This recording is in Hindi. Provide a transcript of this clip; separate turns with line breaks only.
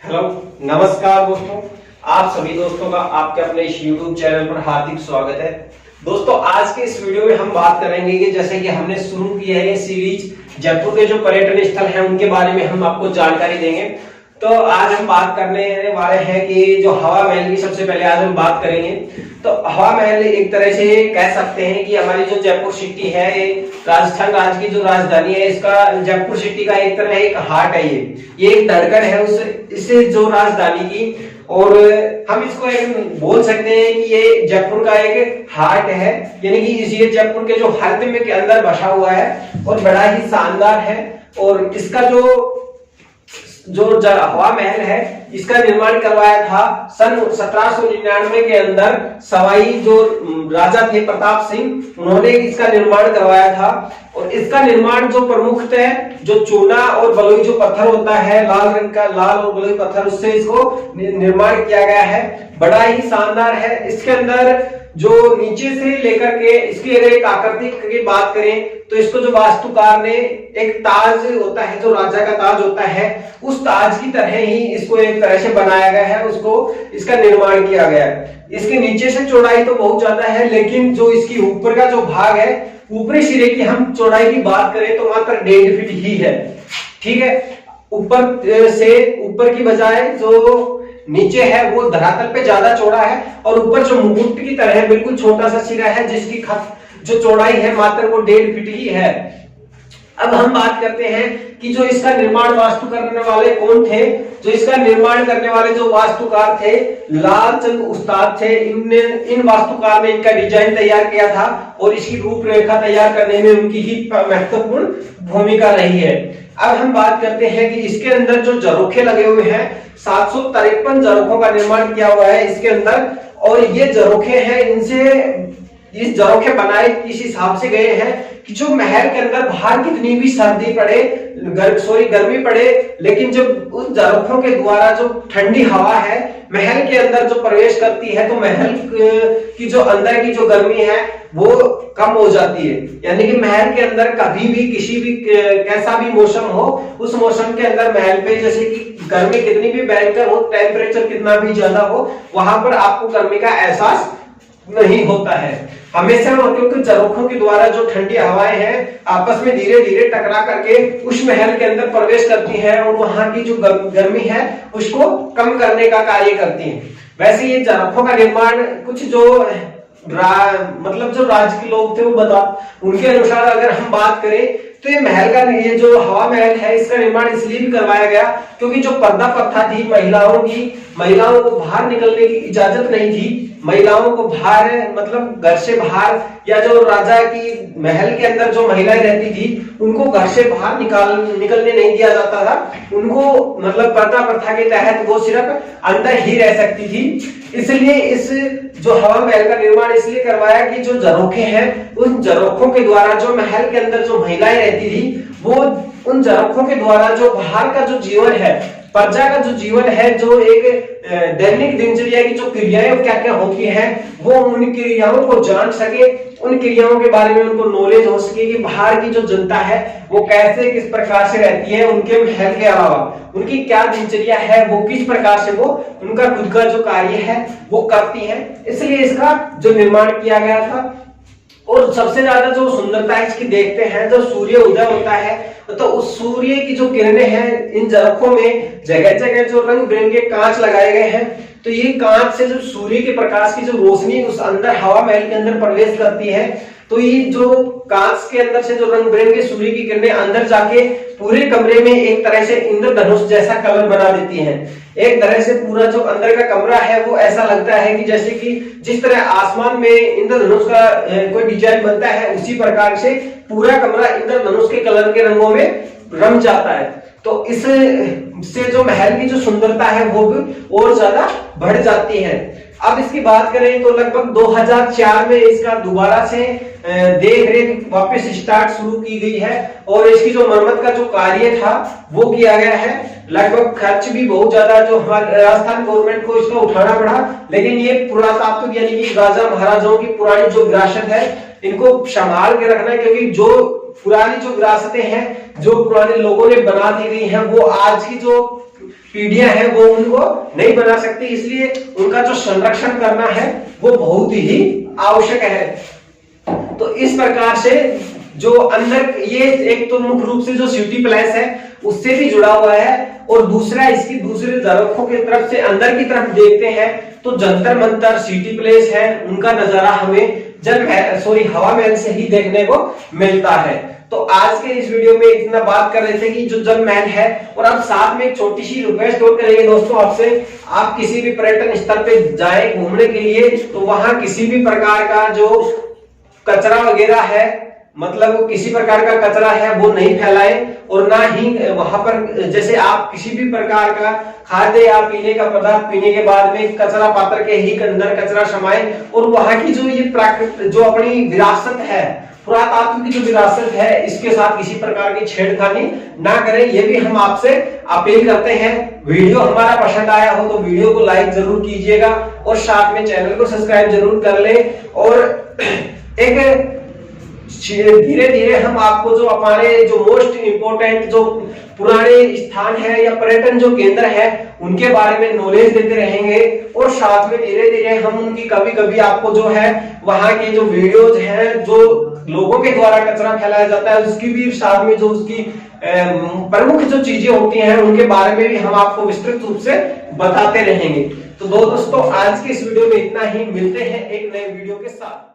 हेलो, नमस्कार दोस्तों। आप सभी दोस्तों का आपके अपने इस YouTube चैनल पर हार्दिक स्वागत है। दोस्तों, आज के इस वीडियो में हम बात करेंगे कि जैसे कि हमने शुरू किया है ये सीरीज, जयपुर के जो पर्यटन स्थल हैं उनके बारे में हम आपको जानकारी देंगे। तो आज हम बात करने वाले हैं कि जो हवा महल की सबसे पहले आज हम बात करेंगे। तो हवा महल एक तरह से कह सकते हैं कि हमारी जो जयपुर सिटी है, ये राजस्थान राज्य की जो राजधानी है, इसका जयपुर सिटी का एक तरह एक हार्ट है। ये एक धड़कन है उस इससे जो राजधानी की, और हम इसको एक बोल सकते हैं कि ये जयपुर का एक हार्ट है, यानी कि ये जयपुर के जो हृदय में के अंदर बसा हुआ है और बड़ा ही शानदार है। और इसका जो हवा महल है, इसका निर्माण करवाया था सन 1799 के अंदर सवाई जो राजा थे प्रताप सिंह, उन्होंने इसका निर्माण करवाया था। और इसका निर्माण जो प्रमुख है, जो चूना और बलुई जो पत्थर होता है, लाल रंग का लाल और बलुई पत्थर, उससे इसको निर्माण किया गया है। बड़ा ही शानदार है। इसके अंदर जो नीचे से लेकर के इसकी अगर एक आकृति की बात करें तो इसको जो वास्तुकार ने एक ताज होता है, जो राजा का ताज होता है, उस ताज की तरह ही इसको एक तरह से बनाया गया है, उसको इसका निर्माण किया गया है। इसके नीचे से चौड़ाई तो बहुत ज्यादा है, लेकिन जो इसकी ऊपर का जो भाग है, ऊपरी सिरे की हम चौड़ाई की बात करें तो मात्र 1.5 फीट ही है। ठीक है, ऊपर से ऊपर की बजाय जो नीचे है वो धरातल पे ज्यादा चौड़ा है, और ऊपर जो मुकुट की तरह है बिल्कुल छोटा सा सिरा है, जिसकी जो चौड़ाई है मात्र वो 1.5 फीट ही है। अब हम बात करते हैं कि जो इसका निर्माण वास्तु करने वाले कौन थे। जो इसका निर्माण करने वाले जो वास्तुकार थे, लालचंद उस्ताद थे। इन वास्तुकार ने इनका डिजाइन तैयार किया था, और इसकी रूपरेखा तैयार करने में उनकी ही महत्वपूर्ण भूमिका रही है। अब हम बात करते हैं कि इसके अंदर जो झरोखे लगे हुए हैं, 753 झरोखों का निर्माण किया हुआ है इसके अंदर। और ये झरोखे हैं, इस झरोखे बनाए इस हिसाब से गए हैं कि जो महल के अंदर बाहर कितनी भी सर्दी पड़े, गर्मी पड़े, लेकिन जब उस झरोखों के द्वारा जो ठंडी हवा है महल के अंदर जो प्रवेश करती है, तो महल की जो अंदर की जो गर्मी है वो कम हो जाती है। यानी कि महल के अंदर कभी भी किसी भी कैसा भी मौसम हो, उस मौसम के अंदर महल पे जैसे कि गर्मी कितनी भी भयंकर हो, टेम्परेचर कितना भी ज्यादा हो, वहां पर आपको गर्मी का एहसास नहीं होता है हमेशा। क्योंकि झरोखों के द्वारा जो ठंडी हवाएं हैं आपस में धीरे धीरे टकरा करके उस महल के अंदर प्रवेश करती हैं, और वहां की जो गर्मी है उसको कम करने का कार्य करती हैं। वैसे ये झरोखों का निर्माण कुछ जो मतलब जो राज्य के लोग थे वो उनके अनुसार अगर हम बात करें तो ये महल का, ये जो हवा महल है, इसका निर्माण इसलिए भी करवाया गया क्योंकि जो पर्दा प्रथा थी महिलाओं को बाहर निकलने की इजाजत नहीं थी। महिलाओं को बाहर मतलब घर से बाहर, या जो राजा की महल के अंदर जो महिलाएं रहती थी उनको घर से बाहर निकलने नहीं दिया जाता था। उनको मतलब पर्दा प्रथा के तहत वो सिर्फ अंदर ही रह सकती थी। इसलिए इस जो हवा महल का निर्माण इसलिए करवाया कि जो झरोखे हैं, उन झरोखों के द्वारा जो महल के अंदर जो महिलाएं रहती थी, वो उन झरोखों के द्वारा जो बाहर का जो जीवन है, प्रजा का जो जीवन है, जो एक दैनिक दिनचर्या की जो क्रियाएं क्या क्या होती हैं, वो उन क्रियाओं को जान सके, उन क्रियाओं के बारे में उनको नॉलेज हो सके कि बाहर की जो जनता है वो कैसे किस प्रकार से रहती है, उनके महल के अलावा उनकी क्या दिनचर्या है, वो किस प्रकार से वो उनका खुद का जो कार्य है वो करती है। इसलिए इसका जो निर्माण किया गया था। और सबसे ज्यादा जो सुंदरता इसकी देखते हैं, जब सूर्य उदय होता है तो उस सूर्य की जो किरणें हैं, इन झरोखों में जगह जगह जो रंग बिरंगे कांच लगाए गए हैं, तो ये कांच से जो सूर्य के प्रकाश की जो रोशनी उस अंदर हवा महल के अंदर प्रवेश करती है, तो ये जो कांच के अंदर से जो रंग बिरंगे सूर्य की किरणें अंदर जाके पूरे कमरे में एक तरह से इंद्रधनुष जैसा कलर बना देती हैं। एक तरह से पूरा जो अंदर का कमरा है वो ऐसा लगता है कि जैसे कि जिस तरह आसमान में इंद्रधनुष का कोई डिजाइन बनता है, उसी प्रकार से पूरा कमरा इंद्रधनुष के कलर के रंगों में रंग जाता है। तो इससे जो महल की जो सुंदरता है वो भी और ज्यादा बढ़ जाती है। अब इसकी बात करें तो लगभग 2004 में इसका दोबारा से देख रेख वापस स्टार्ट शुरू की गई है, और इसकी जो मरम्मत का जो कार्य था वो किया गया है। लगभग खर्च भी बहुत ज्यादा जो हमारे राजस्थान गवर्नमेंट को इसका उठाना पड़ा, लेकिन ये पुरातात्विक यानी कि राजा महाराजाओं की पुरानी जो विरासत है इनको संभाल के रखना है, क्योंकि जो पुरानी जो विरासतें हैं जो पुराने लोगों ने बना दी गई हैं, वो आज की जो पीढ़ियां हैं वो उनको नहीं बना सकती, इसलिए उनका जो संरक्षण करना है वो बहुत ही आवश्यक है। तो इस प्रकार से जो अंदर ये एक तो मुख्य रूप से जो सिटी पैलेस है उससे भी जुड़ा हुआ है, और दूसरा इसकी दूसरे तरफों की तरफ से अंदर की तरफ देखते हैं तो जंतर मंतर, सिटी पैलेस है, उनका नजारा हमें हवा महल से ही देखने को मिलता है। तो आज के इस वीडियो में इतना बात कर रहे थे कि जो जल महल है, और अब साथ में एक छोटी सी रिक्वेस्ट और करेंगे दोस्तों आपसे, आप किसी भी पर्यटन स्थल पे जाए घूमने के लिए तो वहां किसी भी प्रकार का जो कचरा वगैरह है, मतलब किसी प्रकार का कचरा है वो नहीं फैलाएं, और ना ही वहां पर जैसे आप किसी भी प्रकार का खाद्य या पीने का पदार्थ पीने के बाद में कचरा पात्र के ही अंदर कचरा समाए, और वहां की जो ये प्राकृतिक जो अपनी विरासत है, पुरातत्व की जो विरासत है, इसके साथ किसी प्रकार की छेड़खानी ना करें, ये भी हम आपसे अपील करते हैं। वीडियो हमारा पसंद आया हो तो वीडियो को लाइक जरूर कीजिएगा, और साथ में चैनल को सब्सक्राइब जरूर कर लें, और एक धीरे धीरे हम आपको जो हमारे जो मोस्ट इंपोर्टेंट जो पुराने स्थान है या पर्यटन जो केंद्र है उनके बारे में नॉलेज देते रहेंगे, और साथ में धीरे धीरे हम उनकी कभी कभी आपको जो है वहां के जो वीडियोज हैं जो लोगों के द्वारा कचरा फैलाया जाता है उसकी भी साथ में जो उसकी प्रमुख जो चीजें होती हैं उनके बारे में भी हम आपको विस्तृत रूप से बताते रहेंगे। तो दोस्तों आज के इस वीडियो में इतना ही, मिलते हैं एक नए वीडियो के साथ।